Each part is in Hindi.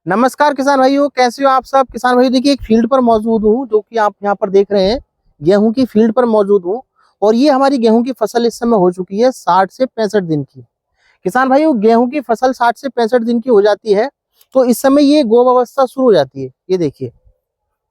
नमस्कार किसान भाइयों, कैसे हो आप सब। किसान भाइयों देखिए, एक फील्ड पर मौजूद हूँ जो कि आप यहाँ पर देख रहे हैं। गेहूं की फील्ड पर मौजूद हूँ और ये हमारी गेहूं की फसल इस समय हो चुकी है 60 से 65 दिन की। किसान भाइयों, गेहूं की फसल 60 से 65 दिन की हो जाती है तो इस समय ये गोब अवस्था शुरू हो जाती है। ये देखिए,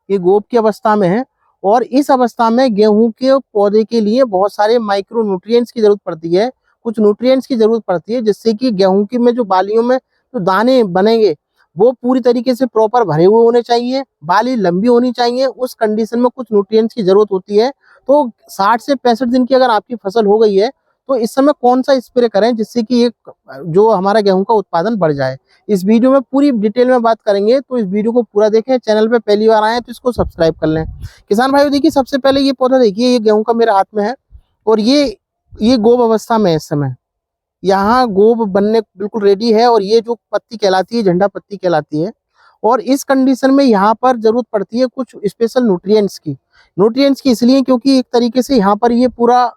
ये गोब की अवस्था में है और इस अवस्था में गेहूं के पौधे के लिए बहुत सारे माइक्रो न्यूट्रिएंट्स की जरूरत पड़ती है। कुछ न्यूट्रिएंट्स की जरूरत पड़ती है जिससे कि गेहूं की में जो बालियों में जो दाने बनेंगे वो पूरी तरीके से प्रॉपर भरे हुए होने चाहिए, बाली लंबी होनी चाहिए। उस कंडीशन में कुछ न्यूट्रिएंट्स की जरूरत होती है। तो 60 से 65 दिन की अगर आपकी फसल हो गई है तो इस समय कौन सा स्प्रे करें जिससे कि एक जो हमारा गेहूं का उत्पादन बढ़ जाए। इस वीडियो में पूरी डिटेल में बात करेंगे, तो इस वीडियो को पूरा देखें। चैनल पे पहली बार आए हैं तो इसको सब्सक्राइब कर लें। किसान भाइयों देखिए, सबसे पहले ये पौधा देखिए, ये गेहूं का मेरे हाथ में है और ये गोब अवस्था में है इस समय। यहाँ गोब बनने बिल्कुल रेडी है और ये जो पत्ती कहलाती है, झंडा पत्ती कहलाती है। और इस कंडीशन में यहाँ पर जरूरत पड़ती है कुछ स्पेशल न्यूट्रिएंट्स की इसलिए क्योंकि एक तरीके से यहाँ पर ये पूरा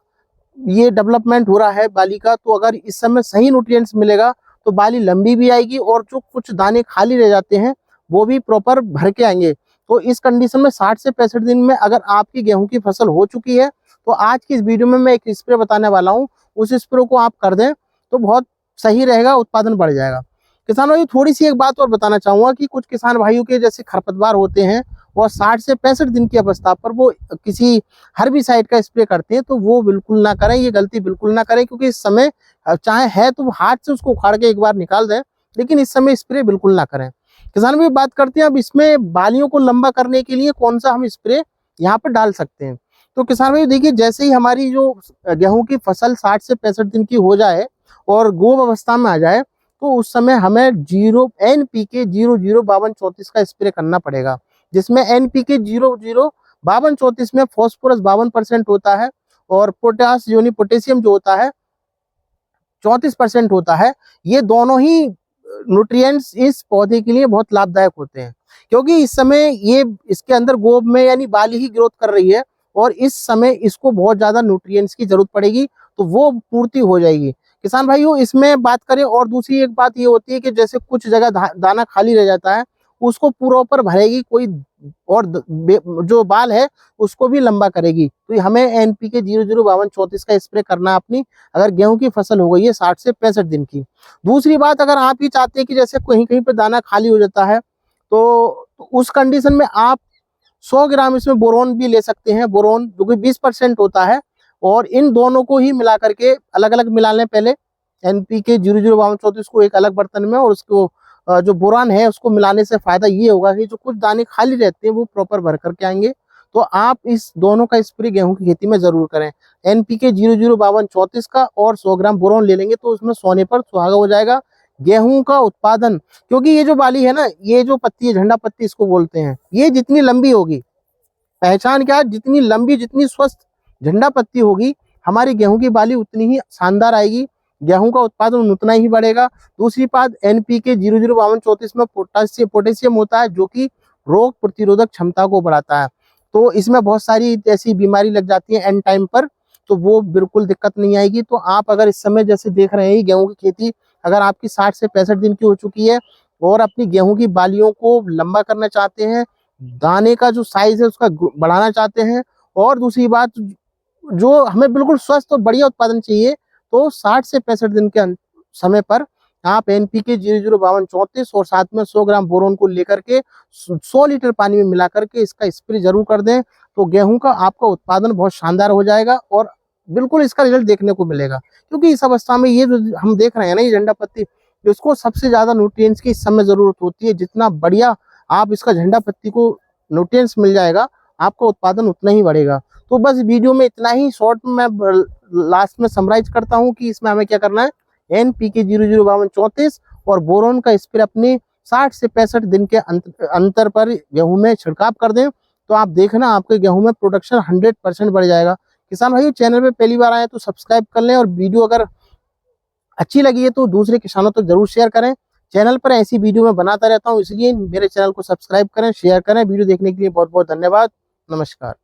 ये डेवलपमेंट हो रहा है बाली का। तो अगर इस समय सही न्यूट्रिएंट्स मिलेगा तो बाली लंबी भी आएगी और जो कुछ दाने खाली रह जाते हैं वो भी प्रॉपर भर के आएंगे। तो इस कंडीशन में 60 से 65 दिन में अगर आपकी गेहूं की फसल हो चुकी है तो आज की इस वीडियो में मैं एक स्प्रे बताने वाला हूं। उस स्प्रे को आप कर दें तो बहुत सही रहेगा, उत्पादन बढ़ जाएगा। किसान भाई थोड़ी सी एक बात और बताना चाहूंगा कि कुछ किसान भाइयों के जैसे खरपतवार होते हैं और 60 से 65 दिन की अवस्था पर वो किसी हर्बिसाइड का स्प्रे करते हैं, तो वो बिल्कुल ना करें, ये गलती बिल्कुल ना करें। क्योंकि इस समय चाहे है तो हाथ से उसको उखाड़ के एक बार निकाल दें, लेकिन इस समय स्प्रे बिल्कुल ना करें। किसान भाई बात करते हैं अब इसमें बालियों को लंबा करने के लिए कौन सा हम स्प्रे यहाँ पर डाल सकते हैं। तो किसान भाई देखिए, जैसे ही हमारी जो गेहूं की फसल 60 से 65 दिन की हो जाए और गोब अवस्था में आ जाए तो उस समय हमें जीरो NPK 005234 का स्प्रे करना पड़ेगा। जिसमें NPK 005234 में फॉस्फोरस 52% होता है और पोटास यानी पोटेशियम जो होता है 34% होता है। ये दोनों ही न्यूट्रिएंट्स इस पौधे के लिए बहुत लाभदायक होते हैं क्योंकि इस समय ये इसके अंदर गोब में यानी बाली ही ग्रोथ कर रही है और इस समय इसको बहुत ज्यादा न्यूट्रिएंट्स की जरूरत पड़ेगी, तो वो पूर्ति हो जाएगी। किसान भाइयों इसमें बात करें और दूसरी एक बात ये होती है कि जैसे कुछ जगह दाना खाली रह जाता है उसको पूरा ऊपर भरेगी कोई और जो बाल है उसको भी लंबा करेगी। तो हमें NPK 005234 का स्प्रे करना अपनी अगर गेहूं की फसल हो गई है 60 से 65 दिन की। दूसरी बात, अगर आप ही चाहते हैं कि जैसे कहीं कहीं पे दाना खाली हो जाता है तो उस कंडीशन में आप 100 ग्राम इसमें बोरोन भी ले सकते हैं। बोरोन जो कि 20% होता है और इन दोनों को ही मिला करके अलग अलग मिला लें। पहले NPK 005234 को एक अलग बर्तन में और उसको जो बोरान है उसको मिलाने से फायदा ये होगा कि जो कुछ दाने खाली रहते हैं वो प्रॉपर भर करके आएंगे। तो आप इस दोनों का स्प्रे गेहूं की खेती में जरूर करें। NPK 005234 का और 100 ग्राम बोरोन ले लेंगे तो उसमें सोने पर सुहागा हो जाएगा गेहूं का उत्पादन। क्योंकि ये जो बाली है ना, ये जो पत्ती है झंडा पत्ती इसको बोलते हैं, ये जितनी लंबी होगी, पहचान क्या, जितनी लंबी जितनी स्वस्थ झंडा पत्ती होगी हमारी गेहूं की बाली उतनी ही शानदार आएगी, गेहूं का उत्पादन उतना ही बढ़ेगा। दूसरी बात, NPK 005234 में पोटेशियम होता है जो कि रोग प्रतिरोधक क्षमता को बढ़ाता है। तो इसमें बहुत सारी ऐसी बीमारी लग जाती है एंड टाइम पर, तो वो बिल्कुल दिक्कत नहीं आएगी। तो आप अगर इस समय जैसे देख रहे हैं गेहूं की खेती अगर आपकी 60 से 65 दिन की हो चुकी है और अपनी गेहूं की बालियों को लंबा करना चाहते हैं, दाने का जो साइज है उसका बढ़ाना चाहते हैं, और दूसरी बात जो हमें बिल्कुल स्वस्थ और बढ़िया उत्पादन चाहिए, तो 60 से 65 दिन के समय पर आप NPK 005234 और साथ में 100 ग्राम बोरोन को लेकर के 100 लीटर पानी में मिला करके इसका स्प्रे जरूर कर दें। तो गेहूं का आपका उत्पादन बहुत शानदार हो जाएगा और बिल्कुल इसका रिजल्ट देखने को मिलेगा। क्योंकि इस अवस्था में ये जो हम देख रहे हैं ना, ये झंडा पत्ती, इसको सबसे ज्यादा न्यूट्रिएंट्स की इस समय जरूरत होती है। जितना बढ़िया आप इसका झंडा पत्ती को न्यूट्रिएंट्स मिल जाएगा आपका उत्पादन उतना ही बढ़ेगा। तो बस वीडियो में इतना ही, शॉर्ट में मैं लास्ट में समराइज करता हूँ कि इसमें हमें क्या करना है। NPK 005234 और बोरोन का स्प्रे अपने 60 से 65 दिन के अंतर पर गेहूं में छिड़काव कर दें, तो आप देखना आपके गेहूं में प्रोडक्शन 100% बढ़ जाएगा। किसान भाई चैनल पे पहली बार आए तो सब्सक्राइब कर लें और वीडियो अगर अच्छी लगी है तो दूसरे किसानों तक जरूर शेयर करें। चैनल पर ऐसी वीडियो मैं बनाता रहता हूँ, इसलिए मेरे चैनल को सब्सक्राइब करें, शेयर करें। वीडियो देखने के लिए बहुत बहुत धन्यवाद। नमस्कार।